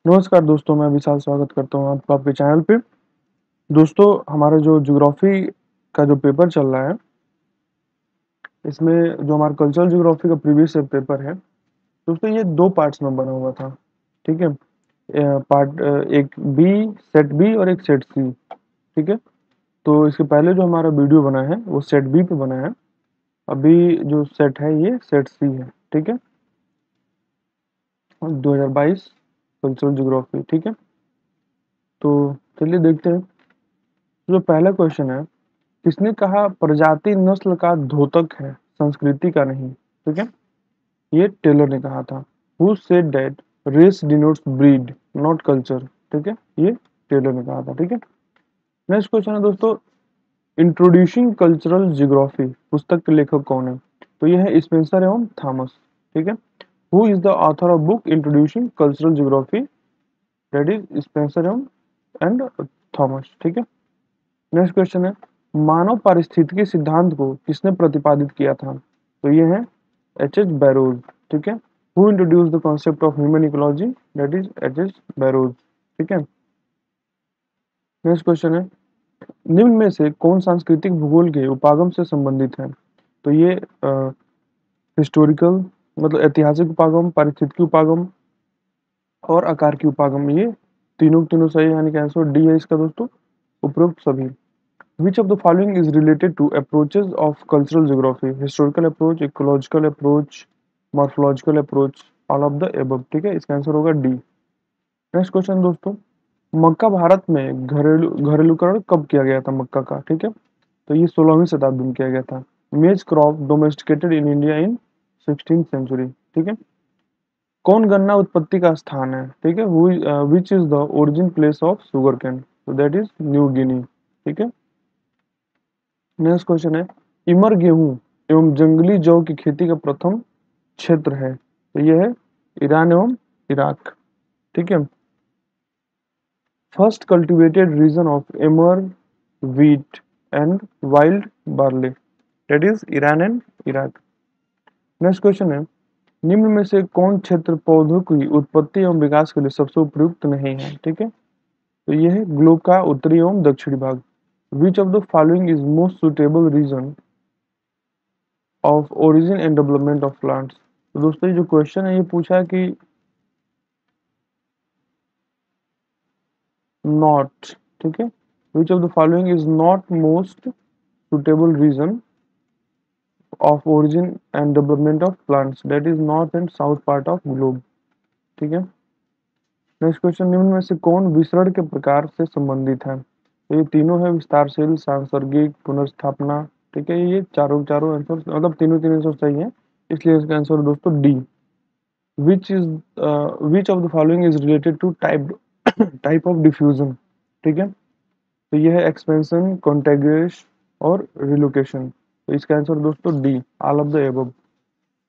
नमस्कार दोस्तों, मैं विशाल स्वागत करता हूँ आपका आपके चैनल पे। दोस्तों, हमारा जो ज्योग्राफी का जो पेपर चल रहा है, इसमें जो हमारा कल्चरल ज्योग्राफी का प्रीवियस पेपर है, दोस्तों ये 2 पार्ट्स में बना हुआ था, ठीक है? पार्ट एक बी, सेट बी और एक सेट सी, ठीक है? तो इसके पहले जो हमारा वीडियो बना है, वो सेट बी पे बना है। अभी जो सेट है, ये सेट सी है, ठीक है? 2022 कल्चरल ज्योग्राफी, ठीक है? तो चलिए देखते हैं। जो पहला क्वेश्चन है, किसने कहा प्रजाति नस्ल का द्योतक है, संस्कृति का नहीं? ठीक है, ये टेलर ने कहा था। Who said that race denotes breed not culture? ठीक है, ये टेलर ने कहा था। ठीक है, नेक्स्ट क्वेश्चन है दोस्तों, इंट्रोड्यूसिंग कल्चरल जियोग्राफी पुस्तक के लेखक कौन है? तो ये है स्पेंसर एवं थॉमस। ठीक है, who is the author of book introducing cultural geography? That is Spencer एवं एंड थॉमस। ठीक है, नेक्स्ट क्वेश्चन है, मानव पारिस्थितिकी सिद्धांत को किसने प्रतिपादित किया था? तो ये है एच एच बैरोज। ठीक है, who introduce the concept of human ecology? That is H H barrows. ठीक है, नेक्स्ट क्वेश्चन है, निम्न में से कौन सांस्कृतिक भूगोल के उपागम से संबंधित है? तो ये हिस्टोरिकल मतलब ऐतिहासिक उपागम, पारिस्थितिकी उपागम और आकार की उपागम, ये तीनों सही, यानी कि आंसर डी है इसका दोस्तों, उपरोक्त सभी। Which of the following is related to approaches of cultural geography? Historical approach, ecological approach, morphological approach, all of the above। ठीक है, इसका आंसर होगा डी। नेक्स्ट क्वेश्चन दोस्तों, मक्का भारत में घरेलूकरण कब किया गया था मक्का का? ठीक है, तो ये 16वीं शताब्दी में किया गया था। Maize crop domesticated in India in 16th century. ठीक है, कौन गन्ना उत्पत्ति का स्थान है? ठीक है, which is the origin place of sugar cane? तो दैट इज न्यू गिनी। ठीक है, नेक्स्ट क्वेश्चन है, इमर गेहूं एवं जंगली जौ की खेती का प्रथम क्षेत्र है? तो यह है ईरान एवं इराक। ठीक है, first cultivated region of emmer wheat and wild barley? That is Iran and Iraq. Next question है, निम्न में से कौन क्षेत्र पौधों की उत्पत्ति एवं विकास के लिए सबसे उपयुक्त नहीं है? ठीक है, तो यह है ग्लोब का उत्तरी एवं दक्षिणी भाग। Which of the following is most suitable region of origin and development of plants? तो दोस्तों ये जो क्वेश्चन है, ये पूछा है कि नॉट, ठीक है, which of the following is not most suitable region of origin and development of plants? That is north and south part of globe. ठीक है, नेक्स्ट क्वेश्चन, निम्न में से कौन विसरण के प्रकार से संबंधित है? तो ये तीनों है, विस्तारशील, सांसर्गिक, पुनर्स्थापना। ठीक है, ये चारों चारों आंसर मतलब तीनों आंसर सही है, इसलिए इसका आंसर दोस्तों D. which is which of the following is related to type of diffusion? ठीक है, तो ये है एक्सपेंशन, कॉन्टेगिएशन और रिलोकेशन। तो इसका आंसर दोस्तों D, all of the above.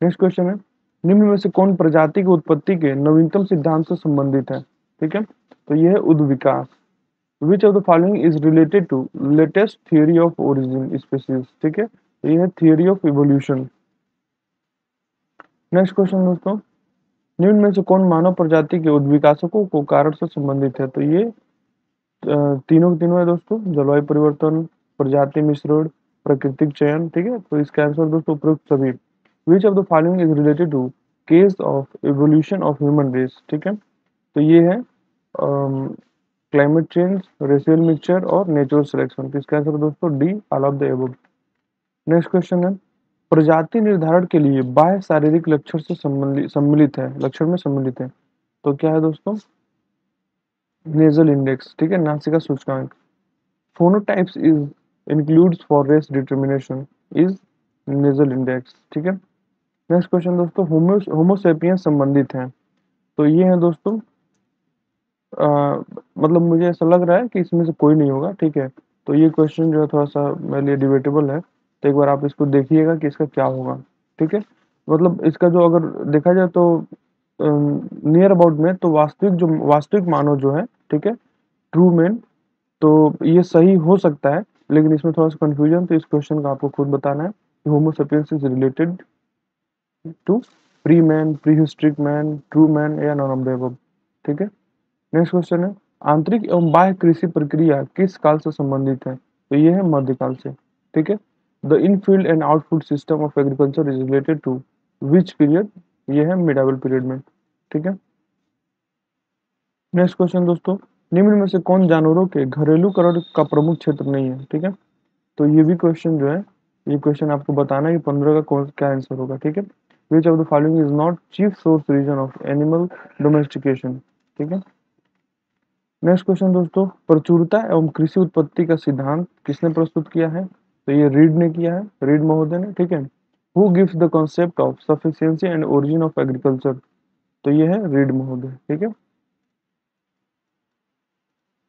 Next question है, निम्न में से कौन प्रजाति की उत्पत्ति के नवीनतम सिद्धांत से संबंधित है? ठीक है, तो ये है उद्विकास। Which of the following is related to latest theory of origin species? ठीक है, तो ये है theory of evolution. Next question दोस्तों, निम्न में से कौन मानव प्रजाति के उद्विकासकों को कारण से संबंधित है? तो ये तीनों है दोस्तों, जलवायु परिवर्तन, प्रजाति मिश्रण, प्राकृतिक चयन। ठीक है, तो इसका आंसर दोस्तों उपरोक्त सभी। Which of the following is related to case of evolution of human race? ठीक है, तो ये है क्लाइमेट चेंज, रेशियल मिक्सचर और नेचुरल सिलेक्शन। तो इसका आंसर दोस्तों D, all of the above. Next question है, प्रजाति निर्धारण के लिए बाह्य शारीरिक लक्षण से सम्मिलित है, लक्षण में सम्मिलित है। तो क्या है दोस्तों? Nasal index. ठीक है, नासिका सूचकांक। Phenotypes is includes for race determination is nasal index. ठीक है, नेक्स्ट क्वेश्चन दोस्तों, होमोसेपियंस संबंधित हैं? तो ये है दोस्तों मतलब मुझे ऐसा लग रहा है कि इसमें से कोई नहीं होगा। ठीक है, तो ये क्वेश्चन जो है थोड़ा सा मेरे लिए डिबेटेबल है, तो एक बार आप इसको देखिएगा कि इसका क्या होगा। ठीक है, मतलब इसका जो अगर देखा जाए तो नियर अबाउट में तो वास्तविक मानव जो है, ठीक है, ट्रू मैन, तो ये सही हो सकता है, लेकिन इसमें थोड़ा सा कंफ्यूजन, तो इस क्वेश्चन का आपको खुद बताना है कि Homo sapiens is related to pre man, prehistoric man, true man या नॉन ऑफ द अबव। ठीक है, नेक्स्ट क्वेश्चन है, आंतरिक एवं बाह्य कृषि प्रक्रिया किस काल से संबंधित है? तो ये है मध्यकाल से। ठीक है, the infield and output system of agriculture is related to which period? ये है मिडावल पीरियड में। ठीक है, नेक्स्ट क्वेश्चन दोस्तों, निम्न में से कौन जानवरों के घरेलूकरण का प्रमुख क्षेत्र नहीं है? ठीक है, तो ये भी क्वेश्चन जो है, ये क्वेश्चन आपको बताना है कि 15 का कौन क्या आंसर होगा। ठीक है, which of the following is not chief source reason of animal domestication? ठीक है, नेक्स्ट क्वेश्चन दोस्तों, प्रचुरता एवं कृषि उत्पत्ति का सिद्धांत किसने प्रस्तुत किया है? तो ये रीड ने किया है, रीड महोदय ने। ठीक है, who gives the concept of sufficiency and origin of agriculture? तो ये है रीड महोदय। ठीक है,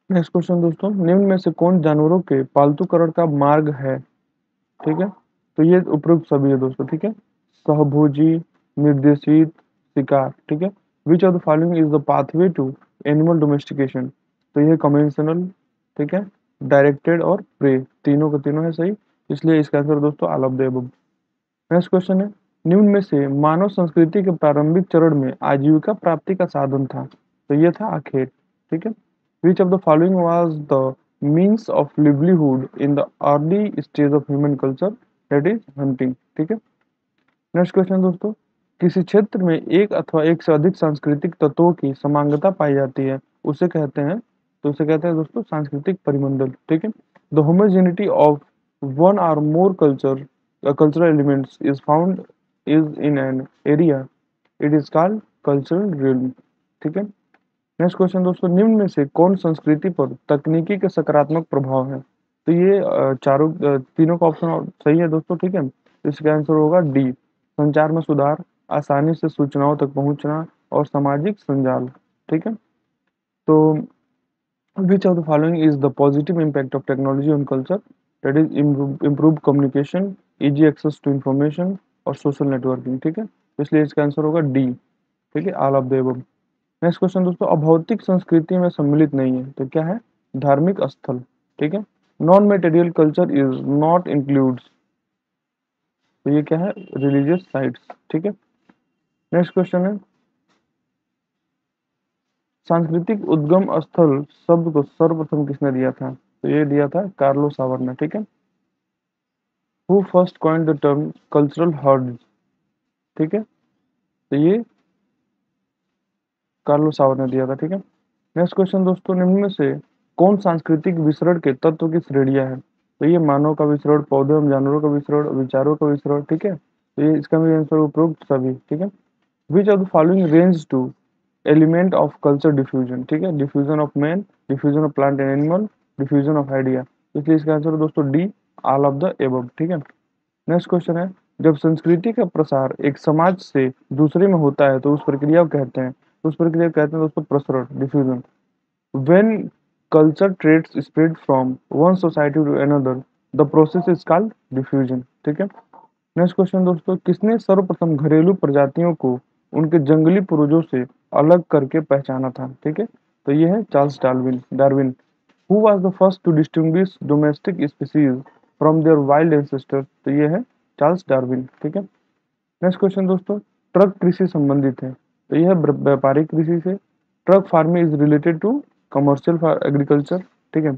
नेक्स्ट क्वेश्चन दोस्तों, निम्न में से कौन जानवरों के पालतूकरण का मार्ग है? ठीक है, तो ये उपरोक्त सभी है दोस्तों। ठीक है, सहभोजी, निर्देशित, शिकार। ठीक है, which of the following is the pathway to animal domestication? तो ये कन्वेंशनल, ठीक है, डायरेक्टेड और प्रे, तीनों का तीनों है सही, इसलिए इसका आंसर दोस्तों all of the above. Next question है, निम्न में से मानव संस्कृति के प्रारंभिक चरण में आजीविका प्राप्ति का साधन था? तो ये था आखेट। ठीक है, which of the following was the means of livelihood in the early stage of human culture? That is hunting. ठीक है, नेक्स्ट क्वेश्चन दोस्तों, किसी क्षेत्र में एक अथवा एक से अधिक सांस्कृतिक तत्वों की समांगता पाई जाती है, उसे कहते हैं, तो उसे कहते हैं दोस्तों सांस्कृतिक परिमंडल। ठीक है, द होमोजेनिटी ऑफ वन और more cultural elements is found is in an area, it is called cultural realm. ठीक है, नेक्स्ट क्वेश्चन दोस्तों, निम्न में से कौन संस्कृति पर तकनीकी के सकारात्मक प्रभाव है? तो ये तीनों का ऑप्शन सही है दोस्तों। ठीक है, इसका आंसर होगा डी, संचार में सुधार, आसानी से सूचनाओं तक पहुंचना और सामाजिक संजाल। ठीक है, तो which of the following is the positive impact of technology on culture? That is improve communication, easy access to information और सोशल नेटवर्किंग। ठीक है, तो इसलिए इसका आंसर होगा डी। ठीक है, all of the above. Next question दोस्तों, अभौतिक संस्कृति में सम्मिलित नहीं है, तो क्या है? धार्मिक स्थल। ठीक है, non material culture is not includes, तो ये क्या है? Religious sites. ठीक है, नेक्स्ट क्वेश्चन है, सांस्कृतिक उद्गम स्थल शब्द को सर्वप्रथम किसने दिया था? तो ये दिया था कार्लो सावर ने। ठीक है, who first coined the term cultural heard? ठीक है, तो ये कार्लो सावर ने दिया था। ठीक है, नेक्स्ट क्वेश्चन दोस्तों, निम्न में से कौन सांस्कृतिक विसरण के तत्व की श्रेणियां है? तो ये मानव का विसरण, पौधे एवं जानवरों का विसरण, विचारों का विसरण। ठीक है, तो ये इसका भी आंसर उपरोक्त सभी। ठीक है, which of the following range to element of culture diffusion? ठीक है, diffusion of man, diffusion of plant and animal, diffusion of idea. इसलिए इसका आंसर दोस्तों D, all of the above. ठीक है, नेक्स्ट क्वेश्चन है, जब संस्कृति का प्रसार एक समाज से दूसरे में होता है तो उस प्रक्रिया को कहते हैं, उस प्रक्रिया को कहते हैं दोस्तों प्रसरण, diffusion. When culture trades spread from one society to another, the process is called diffusion. ठीक है, नेक्स्ट क्वेश्चन दोस्तों, किसने सर्वप्रथम घरेलू प्रजातियों को उनके जंगली पूर्वजों से अलग करके पहचाना था? ठीक है, तो ये है Charles Darwin. Darwin, who was the first to distinguish domestic species from their wild ancestors? तो ये है चार्ल्स डार्विन। ठीक है, नेक्स्ट क्वेश्चन दोस्तों, ट्रक कृषि संबंधित है, तो यह व्यापारिक कृषि से। Truck farming is related to commercial agriculture. ठीक है,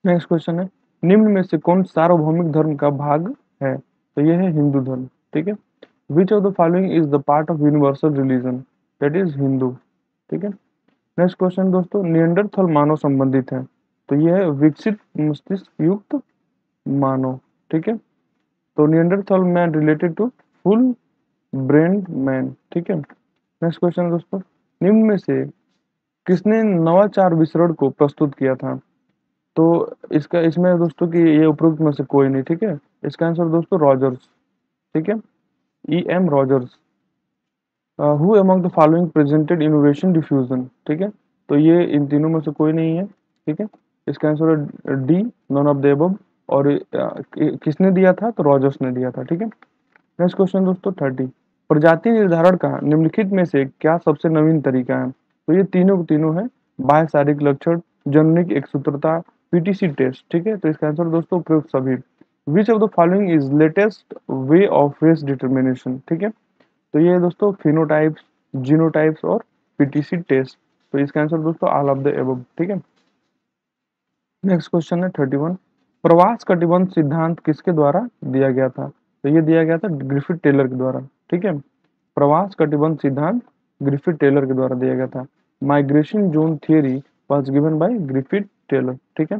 नेक्स्ट क्वेश्चन है, निम्न में से कौन सार्वभौमिक धर्म का भाग है? तो यह है हिंदू धर्म। ठीक है, which of the following is the part of universal religion? That is Hindu. ठीक है, नेक्स्ट क्वेश्चन दोस्तों, नियंडरथल मानव संबंधित है, तो यह है विकसित मस्तिष्क युक्त मानव। ठीक है, तो Neanderthal man related to full brain man. ठीक है, नेक्स्ट क्वेश्चन दोस्तों, निम्न में से किसने नवाचार विसरण को प्रस्तुत किया था? तो इसका इसमें दोस्तों कि ये उपरोक्त में से कोई नहीं। ठीक है, इसका आंसर दोस्तों रॉजर्स। ठीक है, E M Rogers. Who among the following presented innovation diffusion? ठीक है, तो ये इन तीनों में से कोई नहीं है। ठीक है, इसका आंसर है D, non of the above. और किसने दिया था? तो रॉजर्स ने दिया था। ठीक है, नेक्स्ट क्वेश्चन दोस्तों 30, प्रजाति निर्धारण का निम्नलिखित में से क्या सबसे नवीन तरीका है? तो ये तीनों के तीनों है, बाह्य शारीरिक लक्षण, जननिक एकसूत्रता, पीटीसी टेस्ट। ठीक है, तो इसका आंसर दोस्तों उपयुक्त सभी। Which of the following is latest way of race determination? ठीक है, तो ये दोस्तों फिनोटाइप्स, जीनोटाइप्स और पीटीसी टेस्ट। तो इसका आंसर दोस्तों ऑल ऑफ द एबव, ठीक है। नेक्स्ट क्वेश्चन है 31, प्रवास कटिबंध सिद्धांत किसके द्वारा दिया गया था? तो ये दिया गया था ग्रिफिथ टेलर के द्वारा, ठीक है। प्रवास कटिबंध सिद्धांत ग्रिफिथ टेलर के द्वारा दिया गया था। Migration zone theory was given by Griffith Taylor, ठीक है।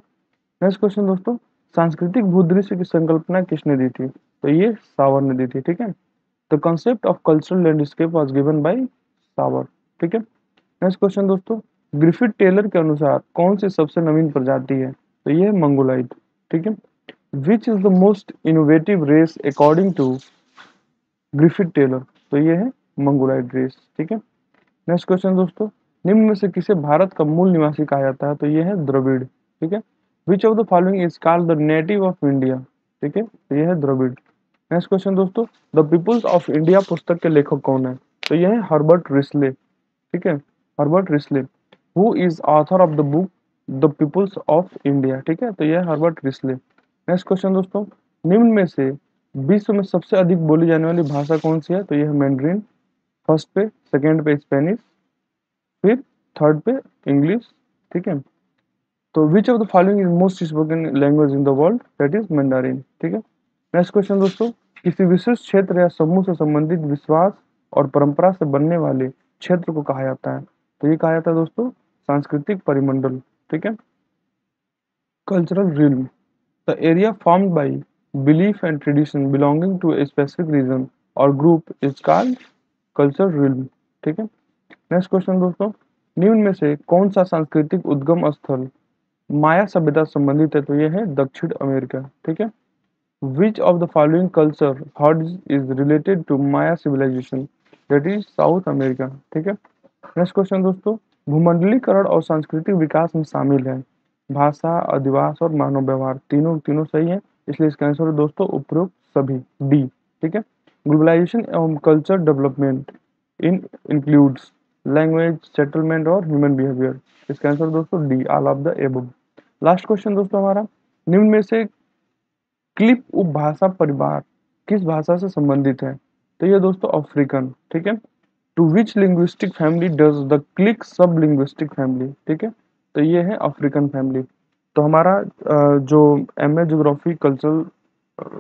नेक्स्ट क्वेश्चन दोस्तों, सांस्कृतिक भूदृश्य की संकल्पना किसने दी थी? तो ये सावर ने दी थी, ठीक है। The concept of cultural landscape was given by Sauer, ठीक है। नेक्स्ट क्वेश्चन दोस्तों, ग्रिफिथ टेलर के अनुसार कौन सी सबसे नवीन प्रजाति है? तो ये है मंगोलाइट, ठीक है। Which is the most innovative race according to Griffith Taylor? तो ये है मंगोलाइट रेस, ठीक है। नेक्स्ट क्वेश्चन दोस्तों, निम्न में से किसे भारत का मूल निवासी कहा जाता है? तो ये है द्रविड़, ठीक है। Which of the following is called the native of India? ठीक है, तो ये है द्रविड़। नेक्स्ट क्वेश्चन दोस्तों, द पीपुल्स ऑफ इंडिया पुस्तक के लेखक कौन है? तो ये है हर्बर्ट रिस्ले, ठीक है, Herbert Risley. Who is author of the book the peoples of India? ठीक है, तो ये है हर्बर्ट रिस्ले। नेक्स्ट क्वेश्चन दोस्तों, निम्न में से विश्व में सबसे अधिक बोली जाने वाली भाषा कौन सी है? तो ये है मैंड्रिन, फर्स्ट पे, सेकेंड पे स्पेनिश, फिर थर्ड पे इंग्लिश, ठीक है। तो which of the following is most spoken language in the world? That is mandarin, ठीक है। नेक्स्ट क्वेश्चन दोस्तों, किसी विशेष क्षेत्र या समूह से संबंधित विश्वास और परंपरा से बनने वाले क्षेत्र को कहा जाता है? तो ये कहा जाता है दोस्तों सांस्कृतिक परिमंडल, ठीक है। Cultural realm, the area formed by belief and tradition belonging to a specific region और group is called cultural realm, ठीक है। नेक्स्ट क्वेश्चन दोस्तों, निम्न में से कौन सा सांस्कृतिक उद्गम स्थल माया सभ्यता से संबंधित है? तो ये है दक्षिण अमेरिका, ठीक है। Which of the following culture hearth is related to Maya civilization? That is South America, ठीक है। नेक्स्ट क्वेश्चन दोस्तों, भूमंडलीकरण और सांस्कृतिक विकास में शामिल है भाषा, अधिवास और मानव व्यवहार, तीनों तीनों सही है, इसलिए इसका आंसर है दोस्तों उपरोक्त सभी, डी, ठीक है। ग्लोबलाइजेशन एवं culture development in includes language, settlement और ह्यूमन बिहेवियर, इसका आंसर दोस्तों D, all of the above. Last question दोस्तों हमारा, निम्न में से क्लिप उपभाषा परिवार किस भाषा से संबंधित है? तो ये दोस्तों अफ्रीकन, ठीक है। To which linguistic family does the click sub linguistic family? ठीक है, तो ये है अफ्रीकन फैमिली। तो हमारा जो एमए ज्योग्राफी कल्चरल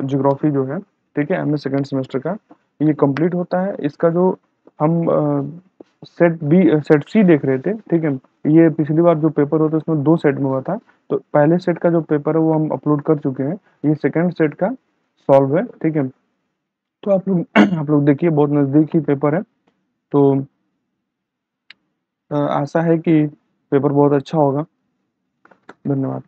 ज्योग्राफी जो है, ठीक है, एमए सेकंड सेमेस्टर का ये कंप्लीट होता है। इसका जो हम सेट बी सेट सी देख रहे थे, ठीक है, ये पिछली बार जो पेपर होता है उसमें 2 सेट में हुआ था। तो पहले सेट का जो पेपर है वो हम अपलोड कर चुके हैं, ये सेकंड सेट का सॉल्व है, ठीक है। तो आप लोग आप लोग देखिए, बहुत नज़दीक ही पेपर है। तो आशा है कि पेपर बहुत अच्छा होगा। धन्यवाद।